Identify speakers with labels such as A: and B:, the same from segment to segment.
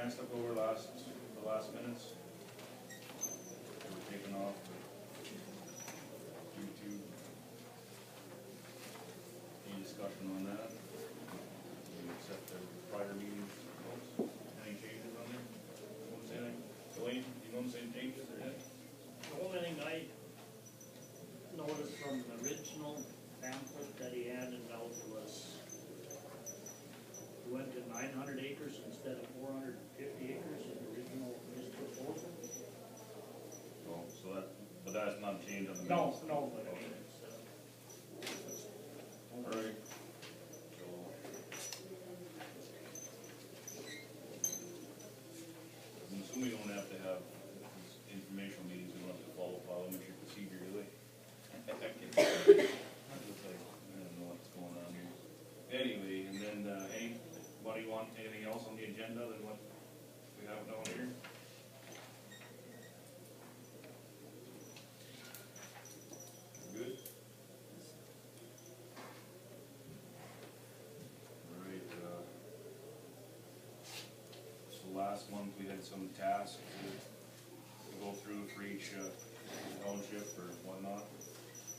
A: chance to go over the last minutes? They were taken off YouTube. Any discussion on that? You accept the prior meeting notes? Any changes on there? You want to say anything? Elaine, you want to say any changes or anything?
B: The only thing I noticed from the original pamphlet that he handed out was he went to 900 acres instead of 450 acres in the original his proposal.
A: Oh, so that, but that's not changed on the
B: No,
A: minutes?
B: no, but I mean,
A: Okay. All right. So, I'm assuming we don't have to have these informational meetings, we don't have to follow parliamentary procedure, do we? I don't know what's going on here. Anyway, and then, anybody want anything else on the agenda than what we have down here? Good? Alright, so last month we had some tasks to go through for each township or whatnot.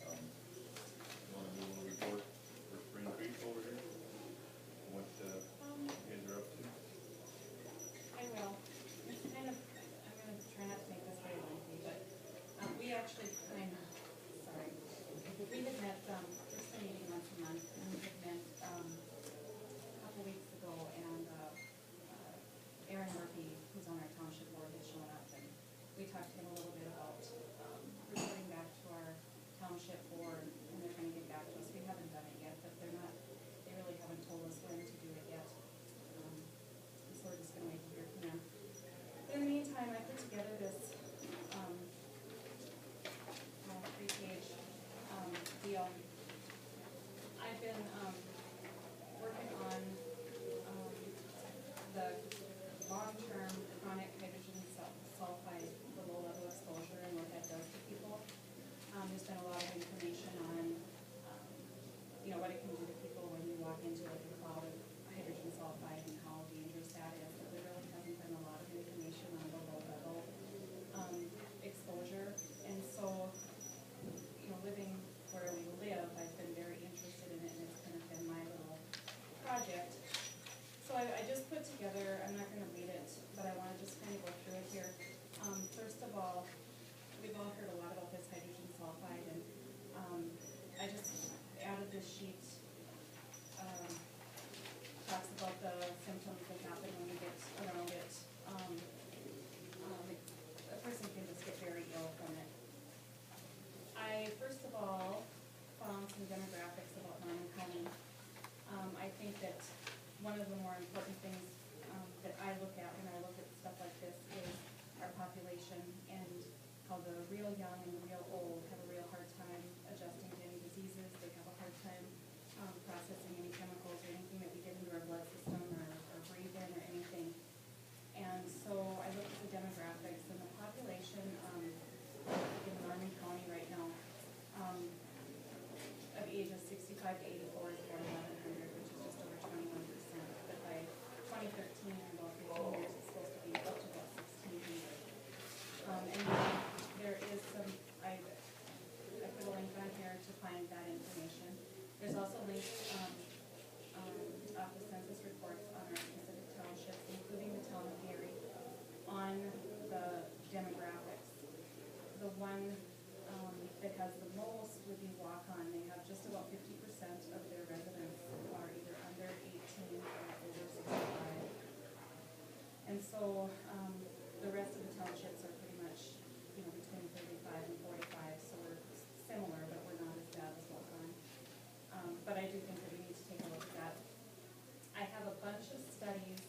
A: You wanna do a little report for Spring Creek over here? What you guys are up to?
C: I will. It's kind of, I'm gonna try not to make this very lengthy, but, we actually, sorry. We had met, it's a meeting once a month, and we had met, a couple weeks ago, and, Aaron Murphy, who's on our township board, had shown up, and we talked to him a little bit about, reporting back to our township board, and they're gonna get back to us. We haven't done it yet, but they really haven't told us when to do it yet. So we're just gonna wait to hear from them. But in the meantime, I put together this, 3-page, deal. I've been, working on, the long-term chronic hydrogen sulfide, the low-level exposure and what that does to people. There's been a lot of information on, what it can do to people when you walk into like a cloud of hydrogen sulfide and how dangerous that is. But there really hasn't been a lot of information on the low-level exposure. And so, living where we live, I've been very interested in it, and it's kind of been my little project. So I just put together, I'm not gonna read it, but I wanna just kind of go through it here. First of all, we've all heard a lot about this hydrogen sulfide, and I just added this sheet, talks about the symptoms that happen when you get around it. A person can just get very ill from it. I, first of all, found some demographics about Norman County. I think that one of the more important things that I look at when I look at stuff like this is our population and how the real young and the real old have a real hard time adjusting to any diseases. They have a hard time processing any chemicals or anything that we get into our blood system or breathe in or anything. And so I looked at the demographics, and the population in Norman County right now of ages 65 to 84 is about 1,100, which is just over 21%. But by 2013, in about 15 years, it's supposed to be up to about 1,600. And there is some, I put a link on here to find that information. There's also links off the census reports on our specific townships, including the town of Gary, on the demographics. The one that has the most would be Walk-On. They have just about 50% of their residents are either under 18 or over 65. And so the rest of the townships are pretty much, between 35 and 45. So we're similar, but we're not as bad as Walk-On. But I do think that we need to take a look at that. I have a bunch of studies.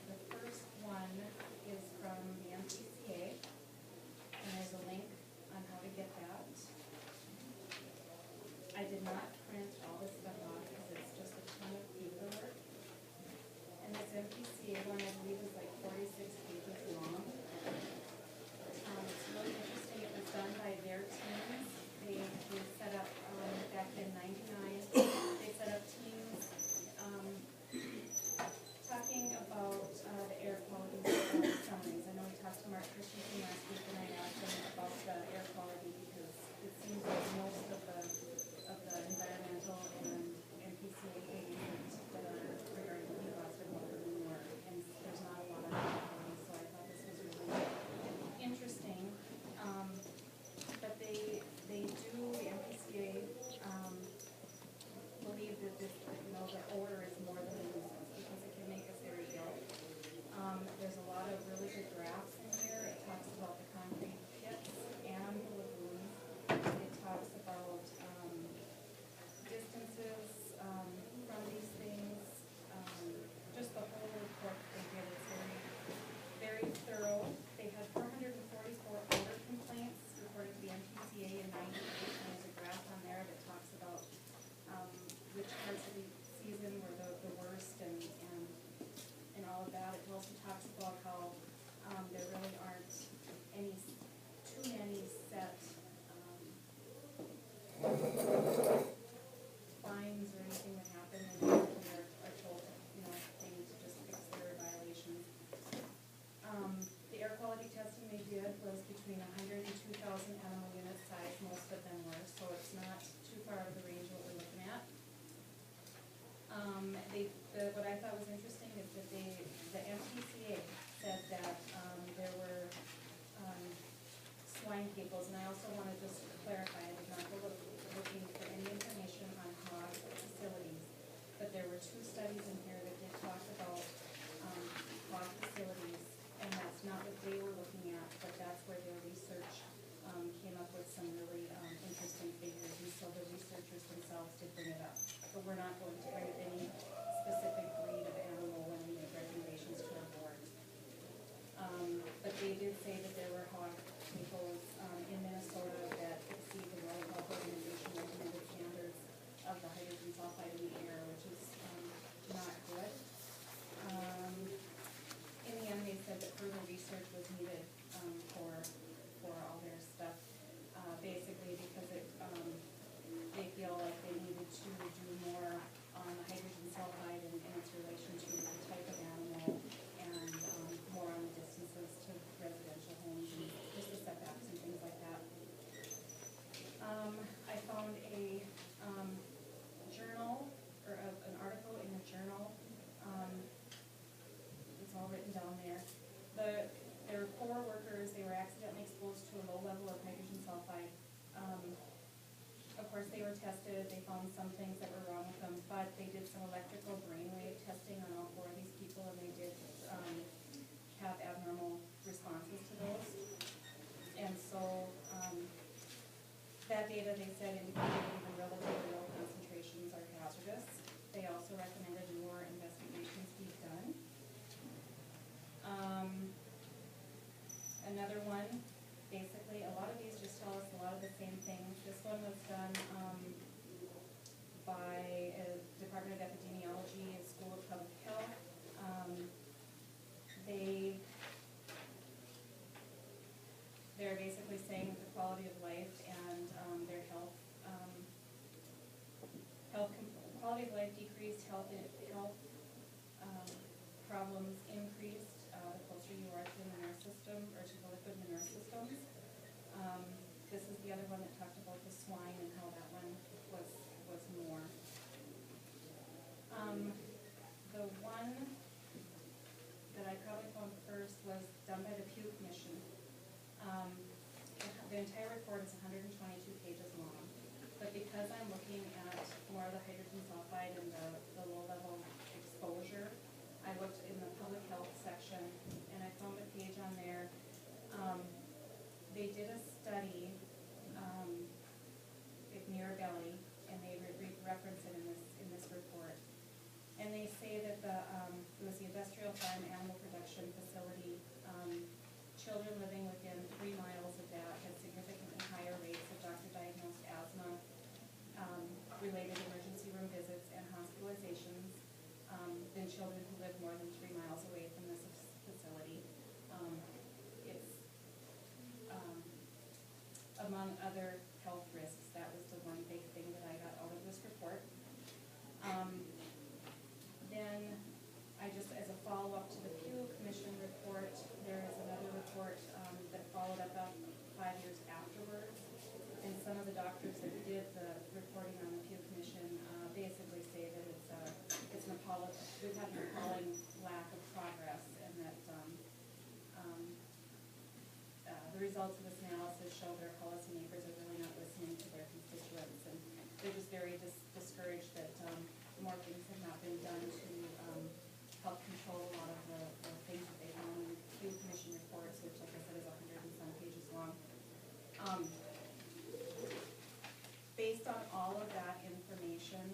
C: The first one is from the MPCA, and there's a link on how to get that. I did not print all this stuff off because it's just a ton of paperwork. And this MPCA one, I believe, is like 46 pages long. It's really interesting. It was done by their teams. They set up, back in '99, they set up teams talking about thorough. They had 444 odor complaints reported to the MPCA in 98, and there's a graph on there that talks about which parts of the season were the worst and all of that. It also talks about how there really aren't too many set fines or anything that happen, and they are told that, they need to just fix their violations. The air quality testing they did was between 100 and 2,000 animal unit size, most of them were, so it's not too far out of the range of what we're looking at. What I thought was interesting is that the MPCA said that there were swine cables, and I also want to just clarify, I did not go looking for any information on hog facilities, but there were 2 studies in here that did talk about hog facilities, and that's not what they were looking at, but that's where their research came up with some really interesting figures, and so the researchers themselves did bring it up. But we're not going to bring up any specific breed of animal when we make recommendations to our board. But they did say that there were hog cables in Minnesota that exceed the World Health Organization recommended standards of the hydrogen sulfide in the air, which is not good. In the end, they said that further research was needed for all their stuff, basically because they feel like they needed to do more on the hydrogen sulfide and its relation to the type of animal, and more on the distances to residential homes and just the setbacks and things like that. I found a journal, or an article in a journal. It's all written down there. There were 4 workers. They were accidentally exposed to a low level of hydrogen sulfide. Of course, they were tested. They found some things that were wrong with them, but they did some electrical brainwave testing on all 4 of these people, and they did have abnormal responses to those. And so that data, they said, indicated even relatively low concentrations are hazardous. They also recommended more investigations be done. Another one, basically, a lot of these just tell us a lot of the same things. This one was done by Department of Epidemiology and School of Public Health. They're basically saying that the quality of life and their quality of life decreased, health problems increased the closer you are to the manure system, or to the liquid manure systems. This is the other one that talked about the swine and how that one was more. The one that I probably found first was done by the Pew Commission. The entire report is 122 pages long, but because I'm looking at more of the hydrogen sulfide and the low-level exposure, I looked in the public health section, and I found a page on there. They did a study at Mirabelli, and they reference it in this report. And they say that it was the industrial farm animal production facility. Children living within 3 miles of that had significantly higher rates of doctor-diagnosed asthma, related emergency room visits, and hospitalizations than children who live more than 3 miles away from this facility. It's among other health risks. That was the one big thing that I got out of this report. Then I just, as a follow-up to the Pew Commission report, there is another report that followed up about 5 years afterwards. And some of the doctors that did the reporting on the Pew Commission basically say that it's an appalling, we've had an appalling lack of progress, and that the results of this analysis show that our policymakers are really not listening to their constituents, and they're just very discouraged that more things have not been done to help control a lot of the things that they found in the Pew Commission reports, which, like I said, is 100 and some pages long. Based on all of that information,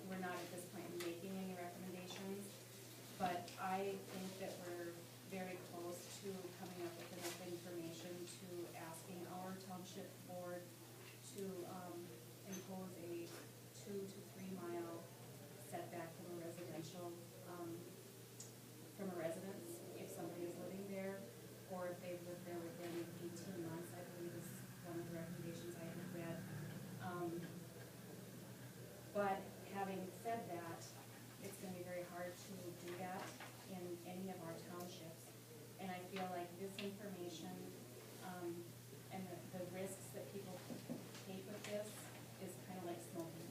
C: we're not at this point making any recommendations, but but I think that we're very close to coming up with enough information to asking our township board to, impose a 2 to 3 mile setback from a residential, from a residence, if somebody is living there, or if they've lived there within 18 months, I believe is one of the recommendations I had read. But having said that, it's gonna be very hard to do that in any of our townships. And I feel like this information, and the risks that people take with this is kind of like smoking.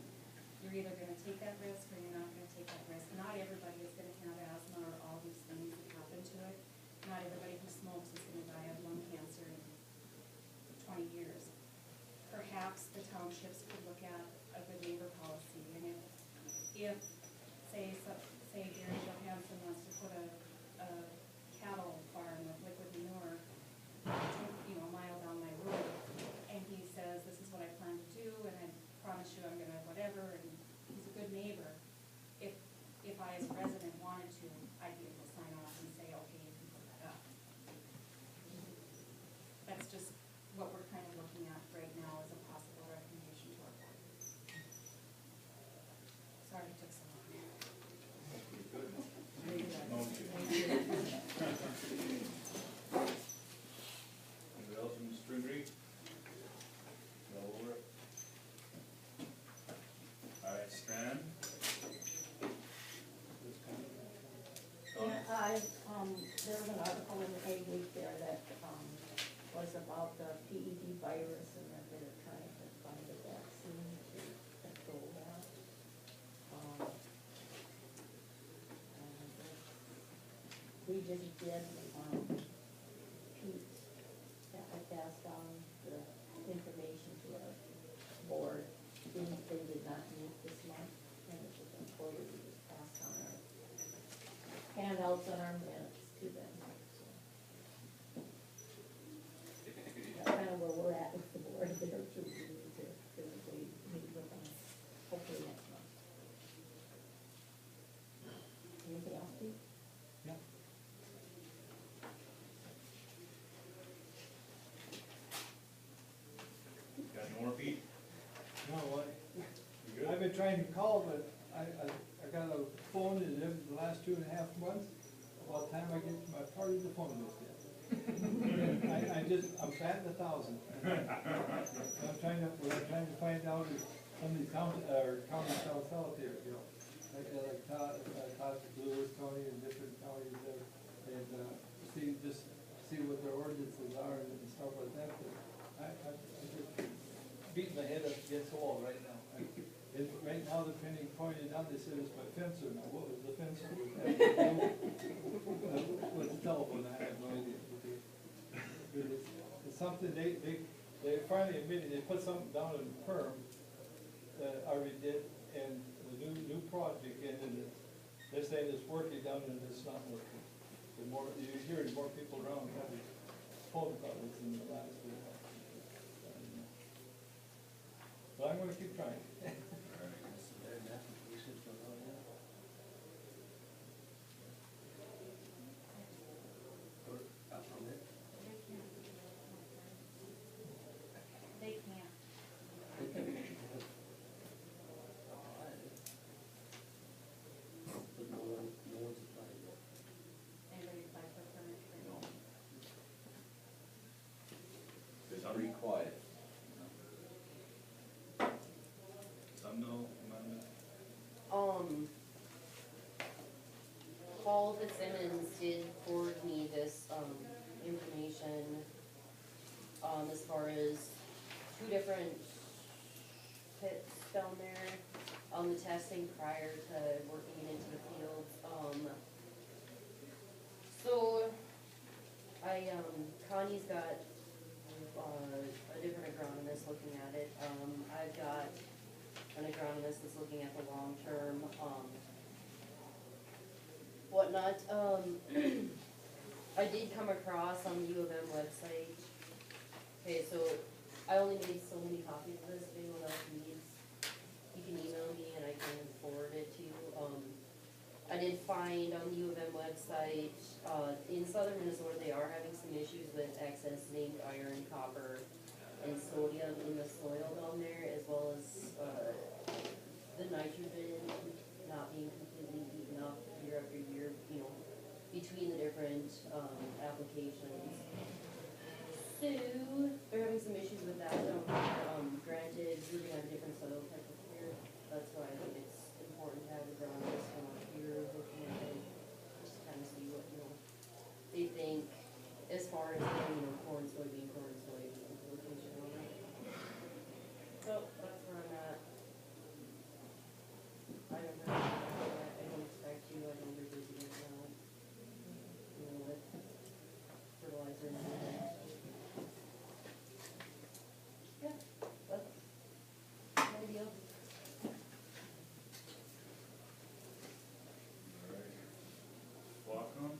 C: You're either gonna take that risk or you're not gonna take that risk. Not everybody is gonna have asthma or all these things that happen to it. Not everybody who smokes is gonna die of lung cancer in 20 years. Perhaps the townships could look at a good neighbor policy, and if say Gary Johansson wants to put a cattle farm with liquid manure, a mile down my road, and he says, this is what I plan to do, and I promise you I'm gonna whatever, and he's a good neighbor. If I as a resident wanted to, I'd be able to sign off and say, okay, you can put that up. That's just what we're kind of looking at right now as a possible recommendation to our board. Sorry it took so long.
A: Anybody else from the spring break? All over it? Alright, Strand?
D: Yeah, there was an article in the Egg Week there that, was about the PED virus and that they were trying to find a vaccine to control that. We just did, Pete, I passed on the information to our board. They did not meet this month, and it was important, we just passed on our handouts and our minutes to them, so. That's kind of where we're at with the board there too, we need to physically meet with them, hopefully next month. Anything else, Pete?
E: Yeah.
A: Got any more, Pete?
E: No, what?
A: You good?
E: I've been trying to call, but I got a phone in the last 2.5 months. About the time I get to my party, the phone goes dead. I'm batting 1,000. What I'm trying to find out is some of these counties down south here, like Todd, Lewis County and different counties there, and see what their ordinances are and stuff like that. But I'm just beating my head up against the wall right now. Right now, the penny pointed out, they said it's my fencer. Now, what was the fencer? With the telephone, I have no idea. It's something, they finally admitted, they put something down in perm, already did, and the new project, and they're saying it's working down and it's not working. You're hearing more people around having phone calls in the last week. But I'm gonna keep trying.
C: They can't. Anybody apply for a permit?
A: It's already quiet. Some know, none know.
F: Paul Fitzsimmons did forward me this, information, as far as 2 different pits down there, the testing prior to working it into the fields, so, Connie's got, a different agronomist looking at it, I've got an agronomist that's looking at the long term, whatnot. I did come across on the U of M website. Okay, so I only made so many copies of this, if anyone else needs, you can email me and I can forward it to you. I did find on the U of M website, in southern Minnesota, they are having some issues with excess zinc, iron, copper, and sodium in the soil down there, as well as, the nitrogen not being completely eaten up year after year, you know, between the different, applications. So, they're having some issues with that down there. Granted, we're gonna have different soil type of here, that's why I think it's important to have the agronomist come up here, looking at it, just to kind of see what, you know, they think as far as, you know, corn, soybean, location on it. So, that's where I'm at. I haven't heard anything about that. I don't expect to, I know they're busy right now, you know, with fertilizer and everything. Yeah, that's my deal.
A: Alright. Welcome.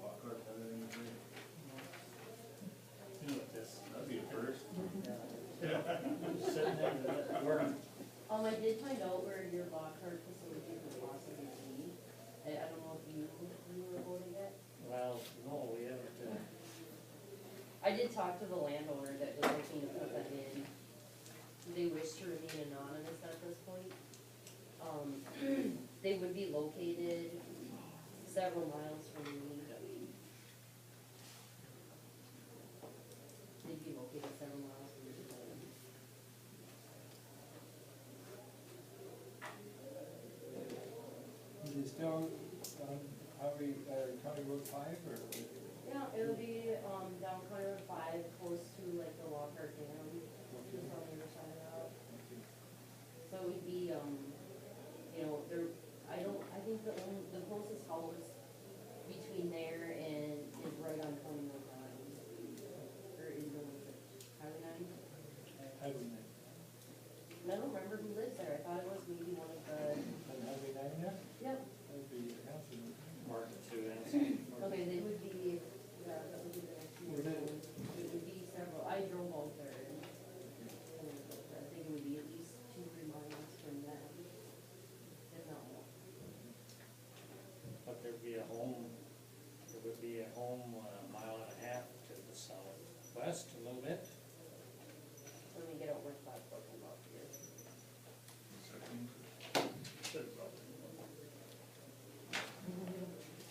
A: Lockhart, have anything?
B: You know what this,
A: That'd be a first.
B: sitting there, where,
F: I did find out where your Lockhart facility would possibly be. I don't know if you were about it yet.
B: well, no, we haven't,
F: I did talk to the landowner that was looking to put that in. They wish to remain anonymous at this point. They would be located several miles from me. They'd be located several miles from me.
E: Is it still, County Road 5 or?
F: Yeah, it'll be, down County Road 5, close to like the Lockhart Dam, just on the other side of that. So it would be, you know, I think the closest house between there and is right on County Road 9. Or is it, Highway 9?
E: Highway 9.
F: And I don't remember who lives there, I thought it was maybe one of the,
E: Highway 9 there?
F: yep,
E: That'd be your house, isn't it?
B: market two, and
F: okay, they would be, yeah, that would be the next
E: Where
F: year.
E: is
F: It would be several, I drove out there and I think it would be at least 2-3 miles from them, if not more.
B: but there'd be a home, there would be a home a mile and a half to the southwest a little bit.
F: Let me get out where Cloud Broken up here.
A: Second.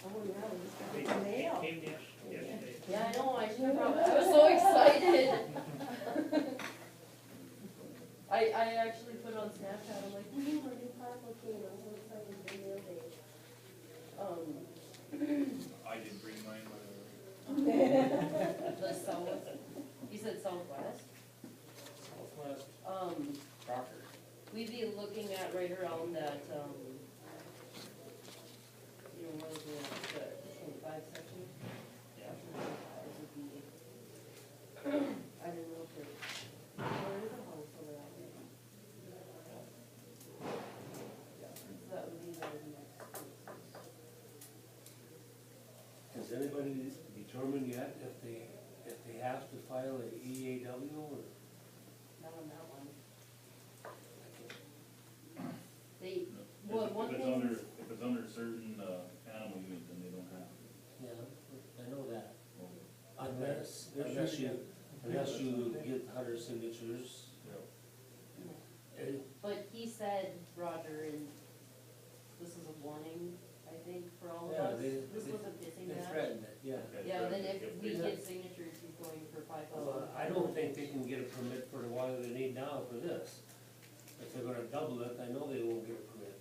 F: Oh, yeah, we just got
B: They
F: the mail.
B: came yesterday.
F: Yeah, I know, I should have brought, I was so excited. I actually put on Snapchat, I'm like, our new parcel came, I'm so excited, it's been mail day.
A: I didn't bring mine, by the way.
F: The south, you said southwest?
B: Southwest Crocker.
F: We'd be looking at right around that, you know, what is it, the 25 section?
B: Yeah.
F: It would be, I didn't know if there, there is a house over that way. So that would be the next closest.
G: Has anybody determined yet if they have to file an EAW or?
F: Not on that one. They, well, one
A: If it's
F: thing,
A: under, if it's under a certain, animal unit, then they don't have to.
G: Yeah, I know that.
A: Well,
G: Unless you get 100 signatures. And
F: but he said, Roger, and this is a warning, I think, for all of
G: Yeah,
F: us.
G: they-
F: This was a dissing
G: they
F: match.
G: threatened it, yeah.
F: Yeah, then if we
G: Yeah.
F: get signatures, he's going for
G: Well,
F: $5,000.
G: I don't think they can get a permit for the water they need now for this. If they're gonna double it, I know they won't get a permit.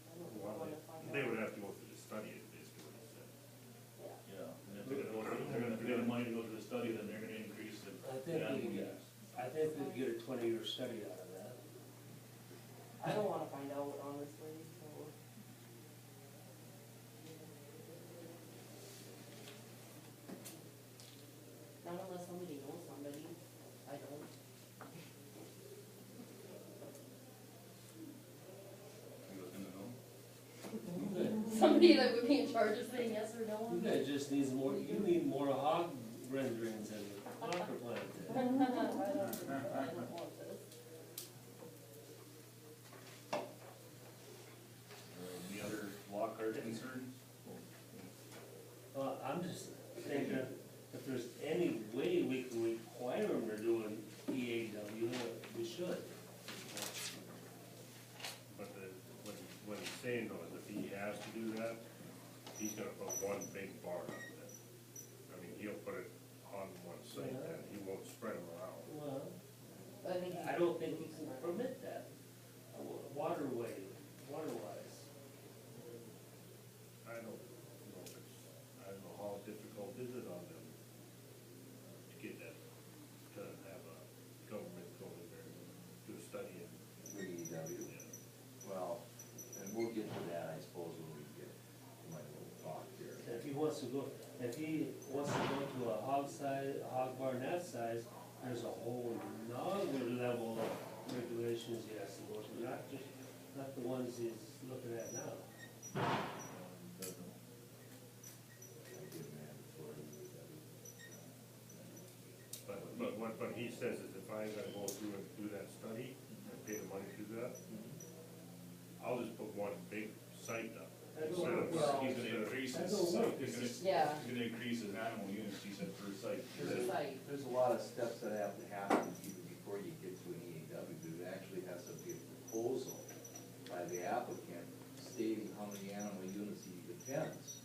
F: I don't know, I wanna find out.
H: They would have to go through the study, is basically what he said.
F: Yeah.
A: Yeah, and if they're gonna, if they get the money to go to the study, then they're gonna increase the.
G: I think
A: animal
G: we could
A: units.
G: I think we'd get a 20-year study out of that.
F: I don't wanna find out, honestly, so. Not unless somebody knows somebody, I don't.
A: You looking to know?
F: Somebody that would be in charge of saying yes or no.
G: You guys just need more hog renderings and hog planted.
F: I don't want this.
A: Any other Lockhart concerns?
G: I'm just thinking if there's any way we can require them to do an EAW, we should.
H: But what he's saying though is if he has to do that, he's gonna put one big bar up there. I mean, he'll put it on one site and he won't spread them around.
G: Well,
F: I think
G: I don't think we can permit that, waterwise.
H: I don't know if it's, I don't know how difficult is it on them to get that, to have a government go in there and do a study and.
I: For EW.
H: Yeah.
I: Well, and we'll get to that, I suppose, when we get to my little talk here.
G: If he wants to go to a hog barn that size, there's a whole nother level of regulations he has to go to, not the ones he's looking at now.
I: Doesn't, I give mandatory EW.
H: But he says is if I gotta go through and do that study and pay the money to do that, I'll just put one big site up.
G: That's
H: Instead of-
G: well,
A: He's gonna increase his
G: That's
A: site,
G: a-
A: he's
F: Yeah.
A: gonna increase his animal units, he said, per site.
F: per site.
I: There's a lot of steps that have to happen even before you get to an EAW. There actually has to be a proposal by the applicant stating how many animal units he intends.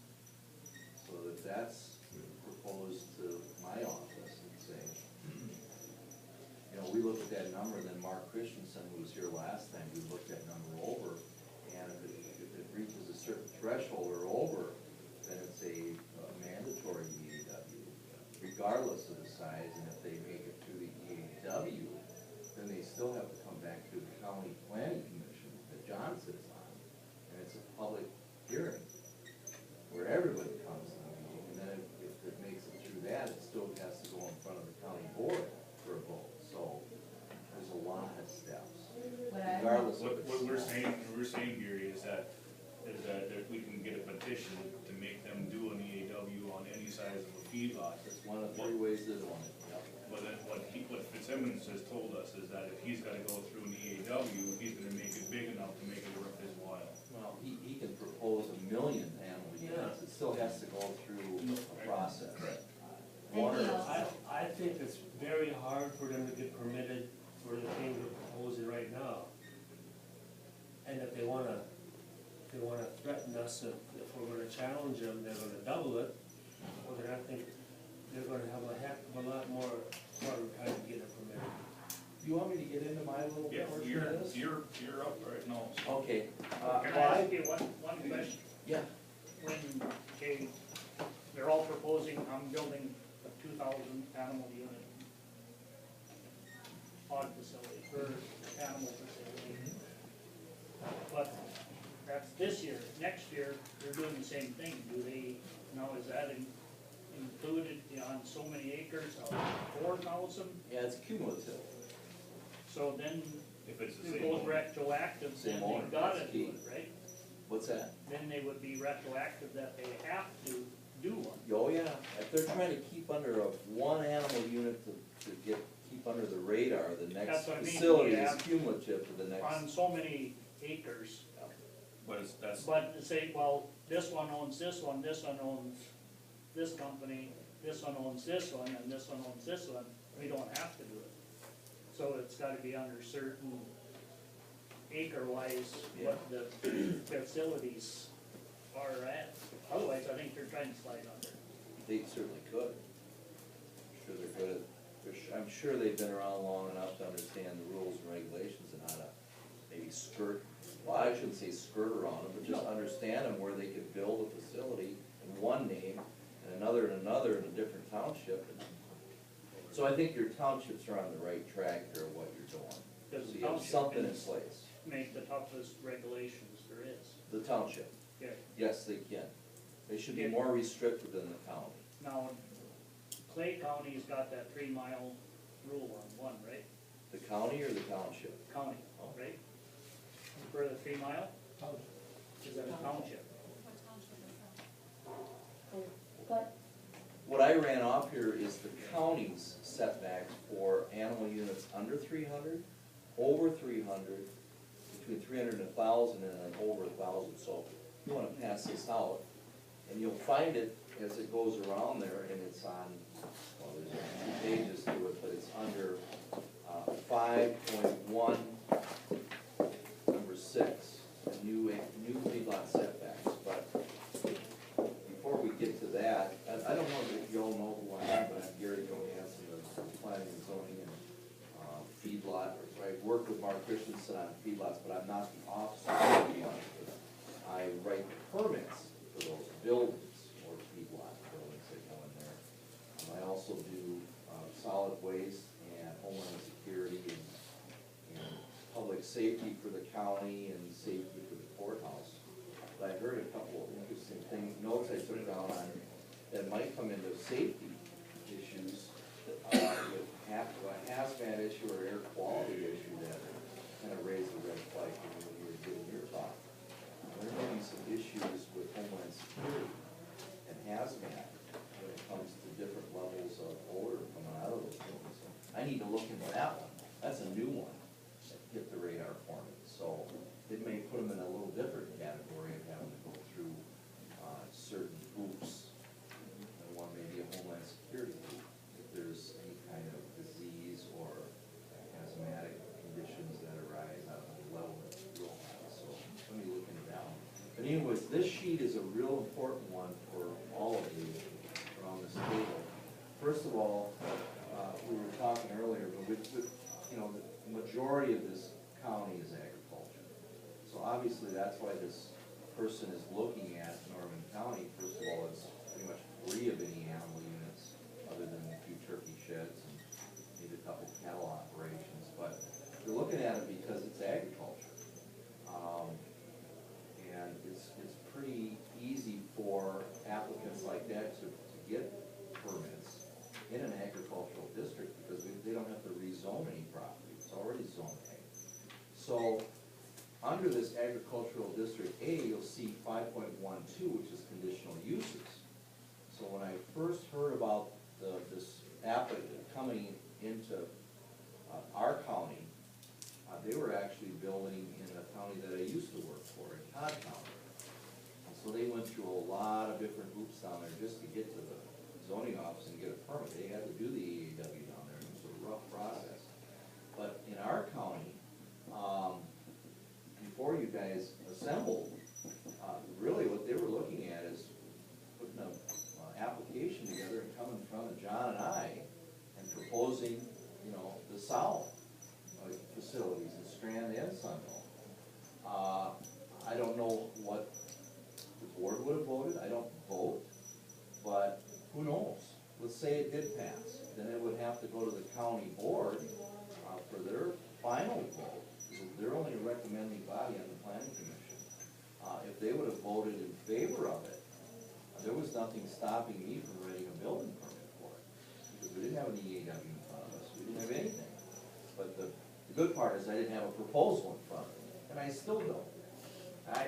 I: So that that's proposed to my office and say, you know, we look at that number, and then Mark Christensen, who was here last time, we looked that number over, and if it reaches a certain threshold or over, then it's a mandatory EAW, regardless of the size, and if they make it through the EAW, then they still have to come back to the county planning commission that John sits on, and it's a public hearing, where everybody comes to the meeting, and then if it makes it through that, it still has to go in front of the county board for a vote, so there's a lot of steps, regardless of
A: What
I: its
A: we're
I: size.
A: saying, Gary, is that if we can get a petition to make them do an EAW on any size of a feedlot.
I: It's one of three ways they're doing it, yep.
A: But then what Fitzsimmons has told us is that if he's gotta go through an EAW, he's gonna make it big enough to make it worth his while.
I: Well, he can propose 1 million animal units, it still has to go through a process. One
C: And he
I: or-
C: also-
G: I think it's very hard for them to get permitted for the thing they're proposing right now. And if they wanna threaten us, if we're gonna challenge them, they're gonna double it, well, then I think they're gonna have a heck of a lot more harder time to get it permitted.
I: Do you want me to get into my little
A: Yeah,
I: portion of this?
A: you're up right now.
I: Okay,
B: Can I ask you one question?
I: yeah,
B: When, okay, they're all proposing, I'm building a 2,000 animal unit hog facility, or animal facility. But that's this year. Next year, they're doing the same thing. Do they, now is that included on so many acres of 4,000?
I: yeah, it's cumulative.
B: So then
A: If it's the
B: it
A: same.
B: goes
A: owner.
B: retroactive,
I: Same
B: then
I: owner,
B: they've gotta
I: that's
B: do
I: key.
B: it, right?
I: What's that?
B: Then they would be retroactive that they have to do one.
I: Oh, yeah, if they're trying to keep under one animal unit to keep under the radar, the next
B: That's what I mean,
I: facility
B: you
I: is
B: have-
I: cumulative to the
B: On
I: next.
B: so many acres.
A: But that's,
B: But to say, well, this one owns this one owns this company, this one owns this one, and this one owns this one, we don't have to do it. So it's gotta be under certain acre-wise, what the facilities are at. Otherwise, I think they're trying to slide under.
I: They certainly could. I'm sure they're good at, I'm sure they've been around long enough to understand the rules and regulations and how to maybe skirt, well, I shouldn't say skirt around them, but just understand them where they could build a facility in one name and another in a different township. So I think your townships are on the right track here of what you're doing.
B: Because
I: So
B: the
I: you have
B: township
I: something in
B: is-
I: place.
B: Make the toughest regulations there is.
I: The township,
B: Okay,
I: yes, they can. They should be
B: Yeah.
I: more restrictive than the county.
B: now, Clay County's got that 3-mile rule on one, right?
I: The county or the township?
B: County, right? For the 3-mile, is that a township?
C: What township is that?
D: But
I: what I ran off here is the county's setbacks for animal units under 300, over 300, between 300 and 1,000, and then over 1,000. So you wanna pass this out, and you'll find it as it goes around there, and it's on, well, there's 2 pages to it, but it's under 5.1, number 6, new feedlot setbacks. But before we get to that, I don't know if you all know who I am, but I'm Gary Johansson of Planning and Zoning and feedlot. I work with Mark Christensen on feedlots, but I'm not the officer of feedlots. I write the permits for those buildings or feedlot buildings that go in there. I also do solid waste and homeland security and public safety for the county and safety for the courthouse. But I heard a couple of interesting things, notes I took down on that might come into safety issues with a hazmat issue or air quality issue that kind of raised the red flag when you were giving your talk. There may be some issues with homeland security and hazmat when it comes to different levels of odor coming out of those buildings. So I need to look into that one. That's a new one that hit the radar for me. So it may put them in a little different category of having to go through certain hoops. And one may be a homeland security hoop if there's any kind of disease or asthmatic conditions that arise out of the level that you will have. So let me look into that one. But anyways, this sheet is a real important one for all of you around this table. First of all, we were talking earlier, but you know, the majority of this county is agriculture. So obviously that's why this person is looking at Norman County. First of all, it's pretty much free of any animal units other than a few turkey sheds and maybe a couple cattle operations. But they're looking at it because it's agriculture. And it's pretty easy for applicants like that to get permits in an agricultural district because they don't have to rezone any property. It's already zoned ag. So under this agricultural district A, you'll see 5.12, which is conditional uses. So when I first heard about this applicant coming into our county, they were actually building in a county that I used to work for, in Todd County. And so they went through a lot of different hoops down there just to get to the zoning office and get a permit. They had to do the EAW down there. It was a rough process. But in our county, before you guys assembled, really what they were looking at is putting an application together and coming in front of John and I and proposing, you know, the south facilities in Strand and Sunville. I don't know what the board would have voted. I don't vote, but who knows? Let's say it did pass. Then it would have to go to the county board for their final vote. They're only a recommending body on the planning commission. If they would have voted in favor of it, there was nothing stopping me from writing a building permit for it. Because we didn't have an EAW in front of us, we didn't have anything. But the good part is I didn't have a proposal in front of me, and I still don't.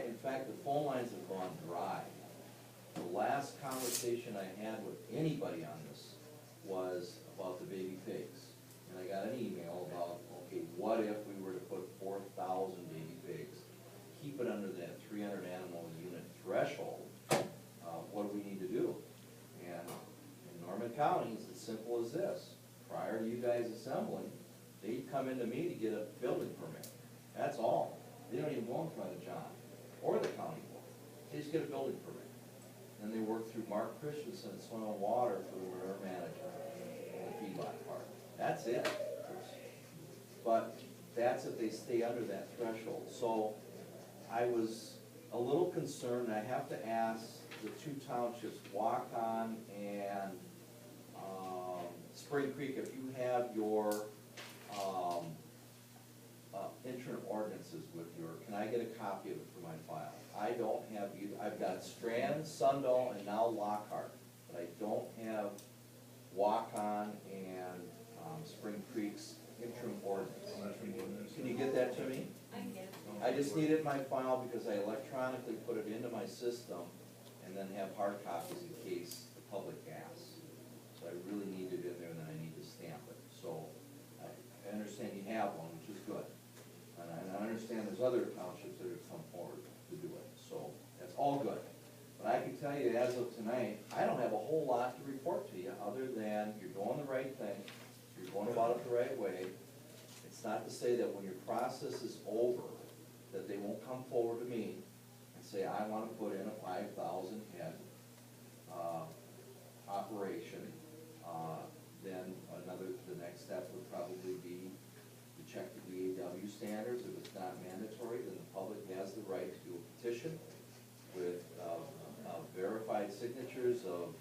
I: In fact, the phone lines have gone dry. The last conversation I had with anybody on this was about the baby pigs. And I got an email about, okay, what if we were to put 4,000 baby pigs, keep it under that 300 animal unit threshold? What do we need to do? And in Norman County, it's as simple as this. Prior to you guys assembling, they'd come into me to get a building permit. That's all. They don't even go in front of John or the county board. They just get a building permit. And they work through Mark Christensen at Soil and Water for the manure management and the feedlot part. That's it. But that's if they stay under that threshold. So I was a little concerned. I have to ask the 2 townships, Waukon and Spring Creek, if you have your interim ordinances with your, can I get a copy of it for my file? I don't have either. I've got Strand, Sundahl, and now Lockhart, but I don't have Waukon and Spring Creek's interim ordinance. Can you get that to me?
C: I can get it.
I: I just need it in my file because I electronically put it into my system and then have hard copies in case the public asks. So I really need it in there, and then I need to stamp it. So I understand you have one, which is good. And I understand there's other townships that have come forward to do it, so that's all good. But I can tell you, as of tonight, I don't have a whole lot to report to you, other than you're doing the right thing, you're going about it the right way. It's not to say that when your process is over, that they won't come forward to me and say, I wanna put in a 5,000 head, operation. Then the next step would probably be to check the DAW standards. If it's not mandatory, then the public has the right to do a petition with, verified signatures of,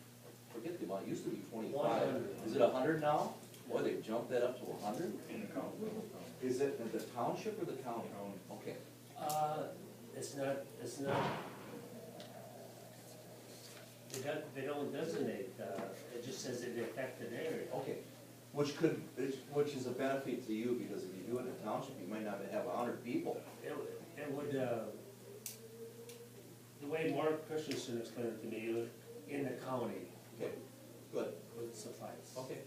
I: forget the amount, it used to be 25.
G: 100.
I: Is it 100 now? Boy, they've jumped that up to 100?
A: In the county.
I: Is it in the township or the county?
A: County.
I: Okay,
G: It's not, they don't designate, it just says in the affected area.
I: okay. Which is a benefit to you, because if you do it in a township, you might not have 100 people.
G: It would, the way Mark Christensen explained it to me, in the county
I: Okay, good.
G: would suffice.
I: Okay.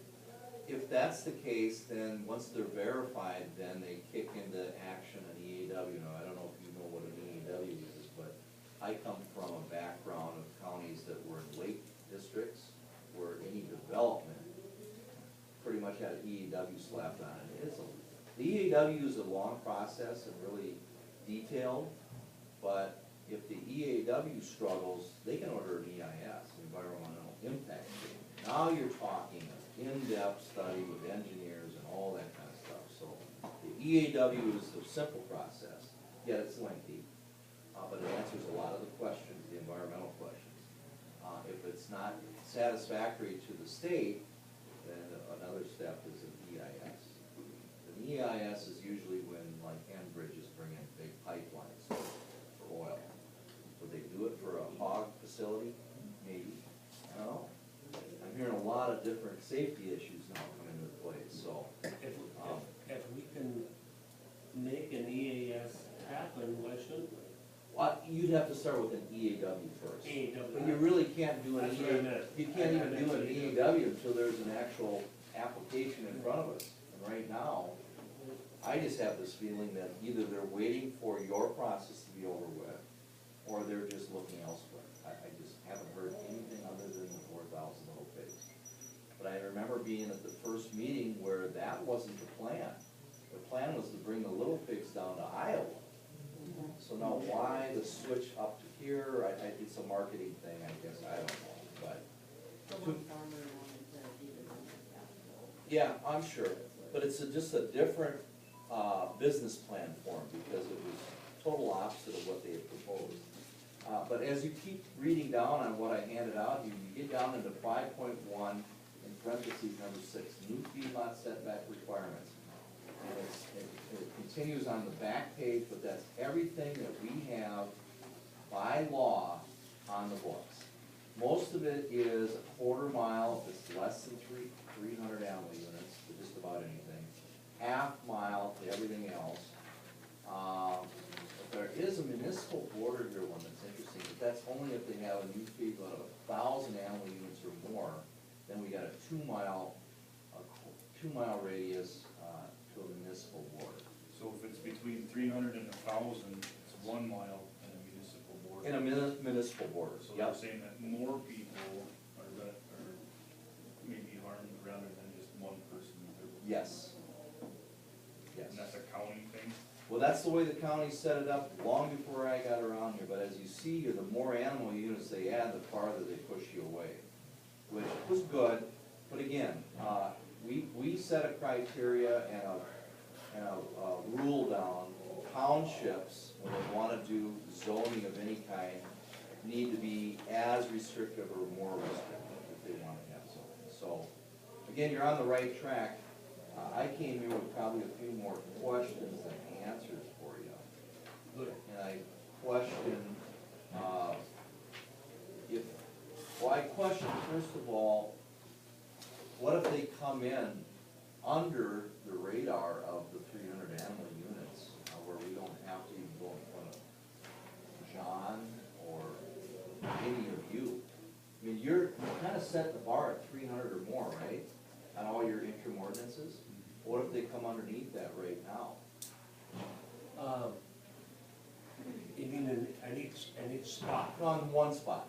I: If that's the case, then once they're verified, then they kick into action an EAW. Now, I don't know if you know what an EAW is, but I come from a background of counties that were in lake districts where any development pretty much had an EAW slapped on it. The EAW is a long process and really detailed, but if the EAW struggles, they can order an EIS, environmental impact statement. Now you're talking an in-depth study with engineers and all that kind of stuff. So the EAW is a simple process, yet it's lengthy, but it answers a lot of the questions, the environmental questions. If it's not satisfactory to the state, then another step is an EIS. An EIS is usually when, like, Enbridge is bringing big pipelines for oil. Would they do it for a hog facility? Maybe. I don't know. I'm hearing a lot of different safety issues now come into play, so.
G: If we can make an EAS happen, why shouldn't we?
I: Well, you'd have to start with an EAW first.
G: EAW.
I: But you really can't do an
G: That's what I
I: EAW,
G: meant.
I: you can't even do an EAW until there's an actual application in front of us. And right now, I just have this feeling that either they're waiting for your process to be over with, or they're just looking elsewhere. I just haven't heard anything other than the 4,000 little pigs. But I remember being at the first meeting where that wasn't the plan. The plan was to bring the little pigs down to Iowa. So now why the switch up to here? It's a marketing thing, I guess, I don't know, but.
F: The one farmer wanted to do the
I: Yeah, I'm sure, but it's just a different, business plan for them, because it was total opposite of what they had proposed. But as you keep reading down on what I handed out, you get down into 5.1, in parentheses number 6, new feedlot setback requirements. And it continues on the back page, but that's everything that we have by law on the books. Most of it is a quarter mile, if it's less than 300 animal units, to just about anything. Half mile to everything else. But there is a municipal border here one that's interesting, but that's only if they have a new feedlot of 1,000 animal units or more. Then we got a 2 mile radius to a municipal border.
A: So if it's between 300 and 1,000, it's 1 mile in a municipal border.
I: In a municipal border,
A: So they're
I: yep.
A: saying that more people are maybe harmed rather than just one person.
I: Yes. Yes.
A: And that's a county thing?
I: Well, that's the way the county set it up long before I got around here, but as you see here, the more animal units they add, the farther they push you away, which was good, but again, we set a criteria and a rule down. Townships, when they wanna do zoning of any kind, need to be as restrictive or more restrictive if they wanna have zoning. So, again, you're on the right track. I came here with probably a few more questions than answers for you.
G: Good.
I: And I question, I question, first of all, what if they come in under the radar of the 300 animal units, where we don't have to even go in front of John or any of you? I mean, you kind of set the bar at 300 or more,
G: spot.
I: on one spot.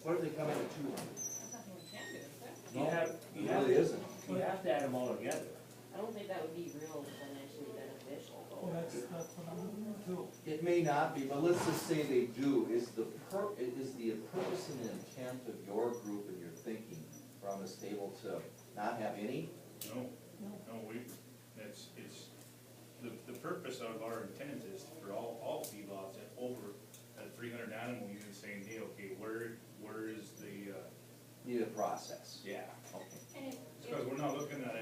I: What if they come in at 200?
C: That's nothing we can do, is there?
G: You have,
I: It
G: you have,
I: really isn't.
G: you have to add them all together.
F: I don't think that would be real financially beneficial
E: Well,
F: though.
E: that's what I'm looking too.
I: It may not be, but let's just say they do. Is the purpose and intent of your group and your thinking from this table to not have any?
A: No, it's, the purpose of our intent is for all feedlots at over, at 300 animal units saying, hey, okay, where is the,
I: Need a process.
A: yeah.
I: Okay.
C: And
A: Because we're not looking at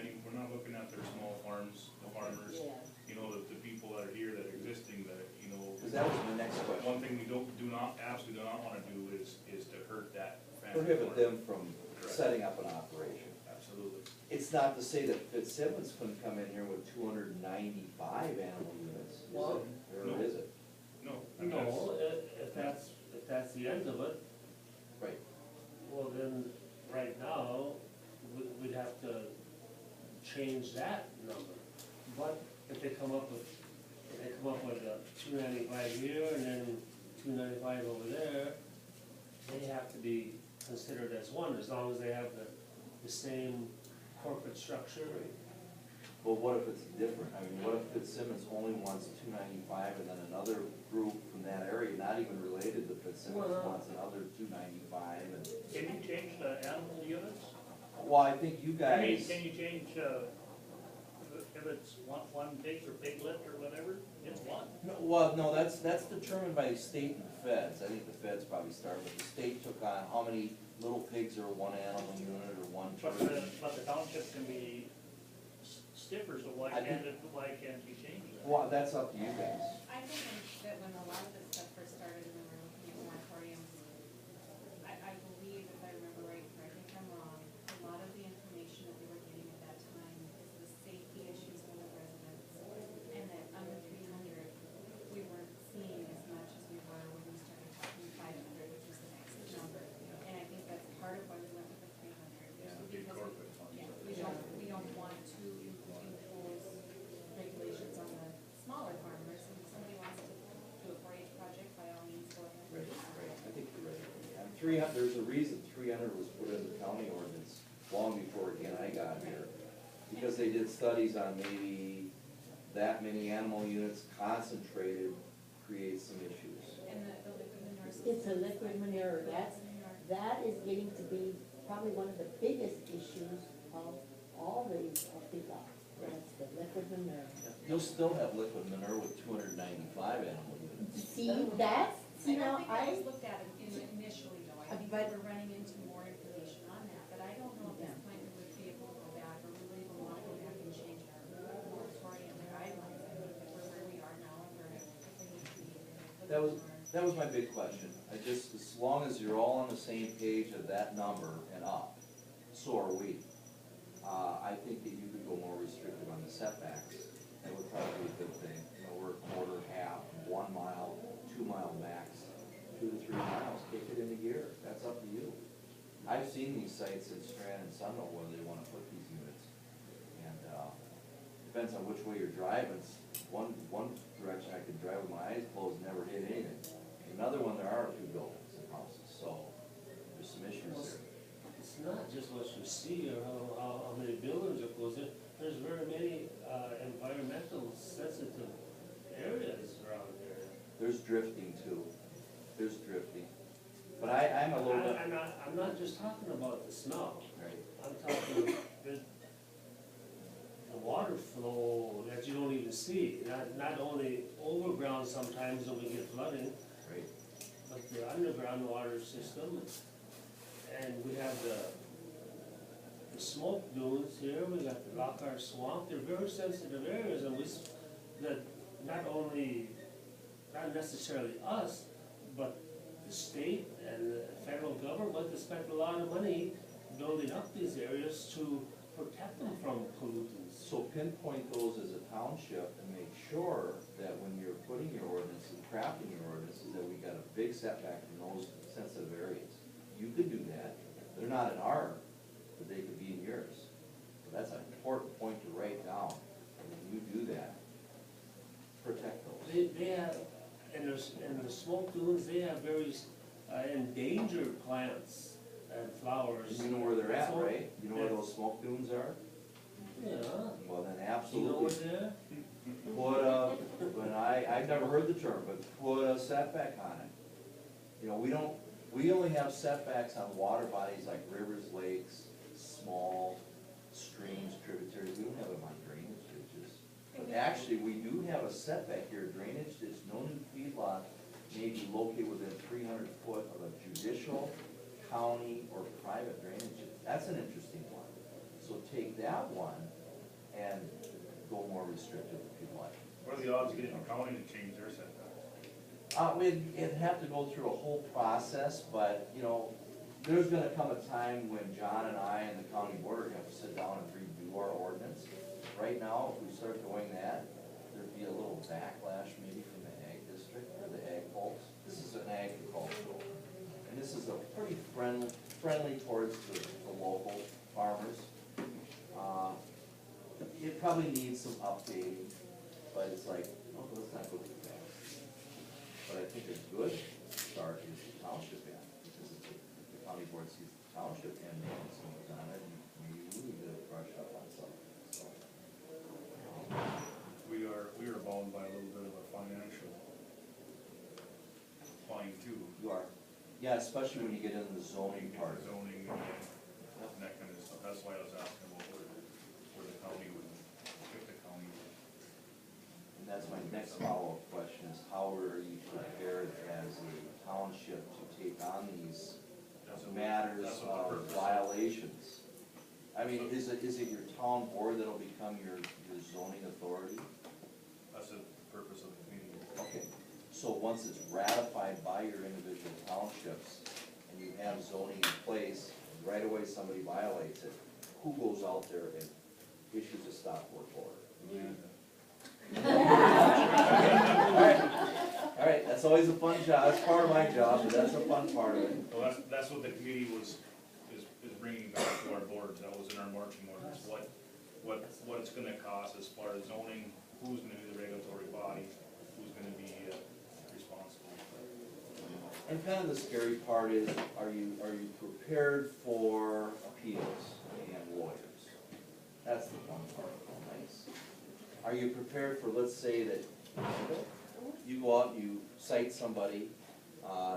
A: their small farms, the farmers,
F: Yeah.
A: you know, the people that are here that are existing, that, you know.
I: Because that was my next question.
A: One thing we absolutely do not wanna do is to hurt that family.
I: Prohibit
A: farm.
I: them from
A: Correct.
I: setting up an operation.
A: Absolutely.
I: It's not to say that Fitzsimmons couldn't come in here with 295 animal units, is
G: Well,
I: it? Or
A: no.
I: is it?
A: No, I mean,
G: No, if that's the end of it,
I: Right.
G: well then, right now, we'd have to change that number. But if they come up with a 295 here and then 295 over there, they have to be considered as one, as long as they have the same corporate structure.
I: But what if it's different? I mean, what if Fitzsimmons only wants 295 and then another group from that area, not even related to Fitzsimmons,
G: Well,
I: wants another 295 and,
B: Can you change the animal units?
I: well, I think you
B: Can
I: guys,
B: you change, if it's one pig or piglet or whatever, it's one.
I: no, that's determined by the state and the feds. I think the feds probably started, but the state took on how many little pigs are one animal unit or one
B: But
I: turkey.
B: the township can be stiffer, so why
I: I think-
B: can't you change that?
I: Well, that's up to you guys.
C: I think that when a lot of this stuff first started and we were looking at moratoriums, I believe, if I remember right, correct me if I'm wrong, a lot of the information that we were getting at that time is the safety issues for the residents. And that under 300, we weren't seeing as much as we were when we started talking 500, which was the next number. And I think that's part of why we went with the 300.
A: Yeah, big
C: because
A: corporate farms.
C: yeah, we don't want to impose regulations on the smaller farmers. And if somebody wants to do a 4-H project, by all means, go ahead.
I: Right, right, I think you're right. And 300, there's a reason 300 was put in the county ordinance long before, again, I got here. Because they did studies on maybe that many animal units concentrated creates some issues.
C: And the liquid manure system.
D: It's a liquid manure, that is getting to be probably one of the biggest issues of all these feedlots. That's the liquid manure.
I: You'll still have liquid manure with 295 animal units.
D: See, that's,
C: I don't think that
D: I,
C: was looked at initially though, I think
D: But-
C: we're running into more information on that, but I don't know at this point we would be able to go back, or we would even wanna go back and change our moratorium guidelines. I think that we're where we are now, and we're, if we need to be.
I: That was my big question. I just, as long as you're all on the same page of that number and up, so are we. I think that you could go more restrictive on the setbacks. That would probably be a good thing. You know, we're a quarter, half, 1 mile, 2 mile max, 2 to 3 miles, kick it into gear. That's up to you. I've seen these sites in Strand and Sunville where they wanna put these units. And, depends on which way you're driving. One direction I could drive with my eyes closed, never hit anything. Another one, there are 2 buildings and houses, so there's some issues there.
G: It's not just what you see or how many buildings are closed. There's very many environmental sensitive areas around there.
I: There's drifting too. There's drifting. But I'm a little bit,
G: I'm not just talking about the snow.
I: right,
G: I'm talking the water flow that you don't even see. Not only overground sometimes when we get flooding,
I: right.
G: but the underground water system. And we have the smoke dunes here, we got the Lockhart Swamp. They're very sensitive areas, and that not only, not necessarily us, but the state and the federal government has spent a lot of money building up these areas to protect them from pollutants.
I: So pinpoint those as a township and make sure that when you're putting your ordinance and crafting your ordinances, that we got a big setback from those sensitive areas. You could do that. They're not in our, but they could be in yours. So that's an important point to write down. And when you do that, protect those.
G: They have, and and the smoke dunes, they have very endangered plants and flowers.
I: And you know where they're at,
G: So-
I: right? You know where those smoke dunes are?
G: Yeah,
I: Well, then
G: do you know
I: absolutely.
G: where they're?
I: I've never heard the term, but put a setback on it. You know, we only have setbacks on water bodies like rivers, lakes, small streams, tributaries, we don't have them on drainage ditches. But actually, we do have a setback here, drainage ditch, no new feedlot may be located within 300 foot of a judicial, county, or private drainage ditch. That's an interesting one. So take that one and go more restrictive if you'd like.
A: What are the odds of getting the county to change their setbacks?
I: It'd have to go through a whole process, but, you know, there's gonna come a time when John and I and the county board are gonna have to sit down and redo our ordinance. Right now, if we start doing that, there'd be a little backlash maybe from the ag district or the ag folks. This is an agricultural, and this is a pretty friendly towards the local farmers. It probably needs some updating, but it's like, oh, let's not go too fast. But I think a good start is the township end, because if the county board sees the township end making some moves on it, maybe we need to brush up on something, so.
A: We are bound by a little bit of a financial fine too.
I: You are, yeah, especially when you get into the zoning part.
A: Zoning and that kind of stuff, that's why I was asking about where the county would, if the county would.
I: And that's my next follow-up question, is how are you prepared as a township to take on these matters
A: That's what the
I: of
A: purpose.
I: violations? I mean, is it your town board that'll become your zoning authority?
A: That's the purpose of the committee.
I: Okay, so once it's ratified by your individual townships, and you have zoning in place, and right away somebody violates it, who goes out there and issues a stop work order? All right, that's always a fun job, that's part of my job, but that's a fun part of it.
A: Well, that's what the committee is bringing back to our boards, that was in our marching orders, what it's gonna cost as far as zoning, who's gonna be the regulatory body, who's gonna be responsible.
I: And kind of the scary part is, are you prepared for appeals and lawyers? That's the fun part, nice. Are you prepared for, let's say that you go out and you cite somebody,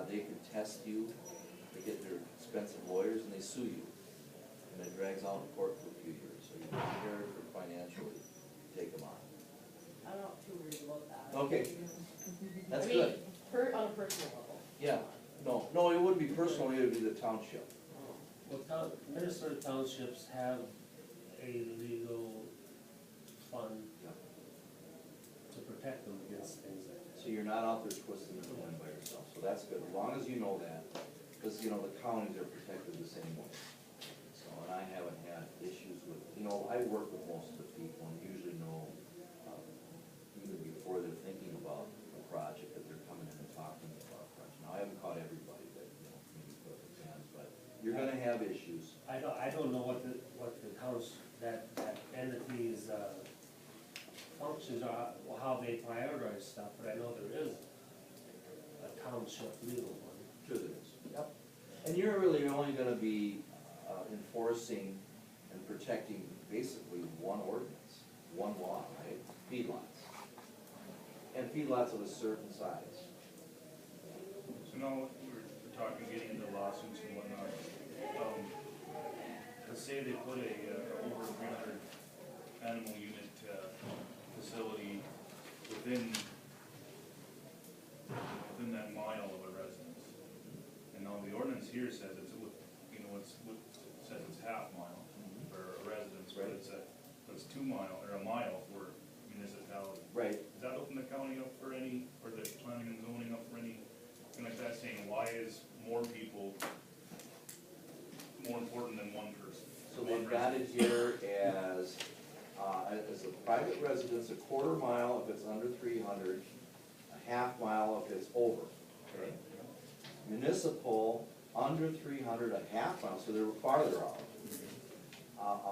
I: they contest you, they get their expensive lawyers and they sue you. And it drags out in court for a few years, so you're prepared for financially to take them on.
F: I'm not too worried about that.
I: Okay, that's
F: I mean,
I: good.
F: on a personal level.
I: Yeah, no, it wouldn't be personal, it would be the township.
G: Well, Minnesota townships have a legal fund
I: Yeah.
G: to protect them against things like that.
I: So you're not out there twisting the wind by yourself, so that's good, as long as you know that, because, you know, the counties are protected the same way. So, and I haven't had issues with, you know, I work with most of the people and usually know, even before they're thinking about a project, that they're coming in and talking about a project. Now, I haven't caught everybody that, you know, maybe put up their hands, but you're gonna have issues.
G: I don't know what the that entity's, functions are, or how they prioritize stuff, but I know there is a township legal one.
I: Sure there is. Yep. And you're really only gonna be enforcing and protecting basically one ordinance, one law, right? Feedlots. And feedlots of a certain size.
A: So now, we're talking getting into lawsuits and whatnot. Let's say they put a over 300 animal unit facility within that mile of a residence. And now the ordinance here says it's, says it's half mile for a residence, but it's 2 mile, or a mile for municipality.
I: Right.
A: Does that open the county up for any, or the planning and zoning up for any, like that, saying why is more people more important than one person?
I: So they've got it here as a private residence, 1/4 mile if it's under 300, a half mile if it's over, okay? Municipal, under 300, a half mile, so they're farther out.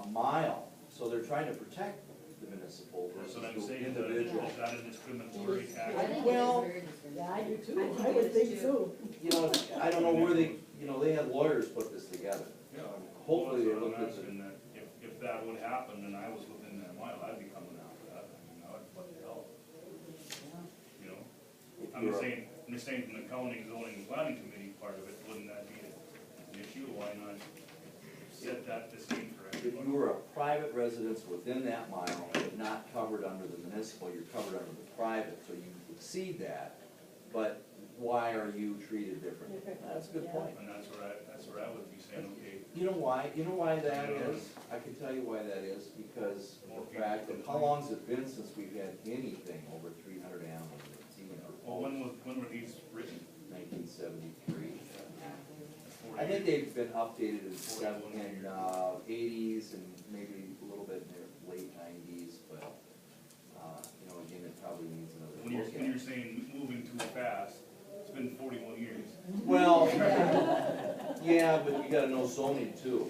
I: A mile, so they're trying to protect the municipal
A: That's
I: versus
A: what I'm
I: the
A: saying,
I: individual.
A: is that a discriminatory
F: I
A: act?
F: think
I: Well,
F: it is very discriminatory.
D: Yeah, I do too,
C: I think
D: I
C: it
D: would
C: is
D: think
C: too.
D: so.
I: You know, I don't know where they, you know, they had lawyers put this together.
A: Yeah.
I: Hopefully they
A: Well,
I: looked
A: that's
I: at
A: what I'm
I: the,
A: asking, that if that would happen and I was within that mile, I'd be coming after that, I mean, I would, what the hell, you know?
I: if
A: I'm
I: you're,
A: just saying from the county zoning and planning committee part of it, wouldn't that be an issue? Why not set that the same for
I: if
A: everybody?
I: you were a private residence within that mile, but not covered under the municipal, you're covered under the private, so you exceed that. But why are you treated differently? That's a good point.
A: And that's where I would be saying, okay,
I: You know why that is? I can tell you why that is, because of the fact that, how long's it been since we've had anything over 300 animals in our
A: well, when were these written?
I: 1973.
A: That's 40
I: I think
A: years.
I: they've been updated in '80s and maybe a little bit in the late '90s, but, you know, again, it probably needs another
A: When
I: look
A: you're
I: at.
A: saying moving too fast, it's been 41 years.
I: Well, yeah, but you gotta know zoning too.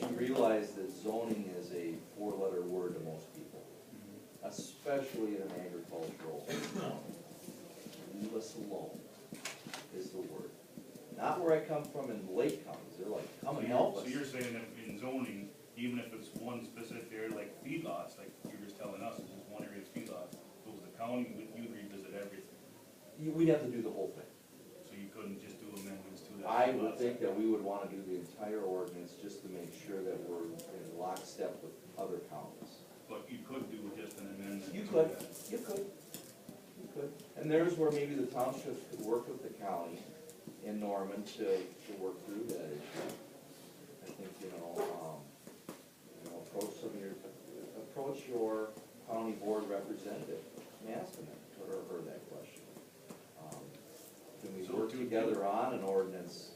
I: You realize that zoning is a four-letter word to most people, especially in an agricultural. Leave us alone is the word. Not where I come from in Lake counties, they're like, come and help us.
A: So you're saying that in zoning, even if it's one specific area like feedlots, like you were just telling us, it's just one area of feedlots, if it was the county, you'd revisit everything.
I: We'd have to do the whole thing.
A: So you couldn't just do amendments to that.
I: I would think that we would wanna do the entire ordinance just to make sure that we're in lockstep with other counties.
A: But you could do just an amendment.
I: You
A: to
I: could,
A: that.
I: you could, you could. And there's where maybe the townships could work with the county in Norman to work through that issue. I think, approach your county board representative and ask them her that question. Can we
A: So
I: work
A: to-
I: together on an ordinance,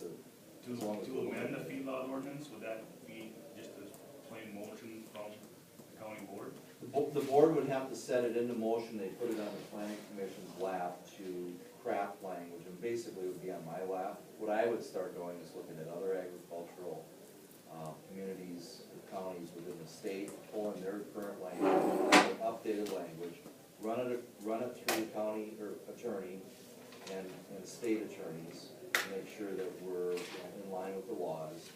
I: to, as long as
A: To
I: we're
A: amend the
I: looking at it.
A: feedlot ordinance, would that be just a plain motion from the county board?
I: The board would have to set it into motion, they put it on the planning commission's lap to craft language, and basically it would be on my lap. What I would start doing is looking at other agricultural, communities, counties within the state, pulling their current language, updated language, run it through the county or attorney and state attorneys, to make sure that we're in line with the laws,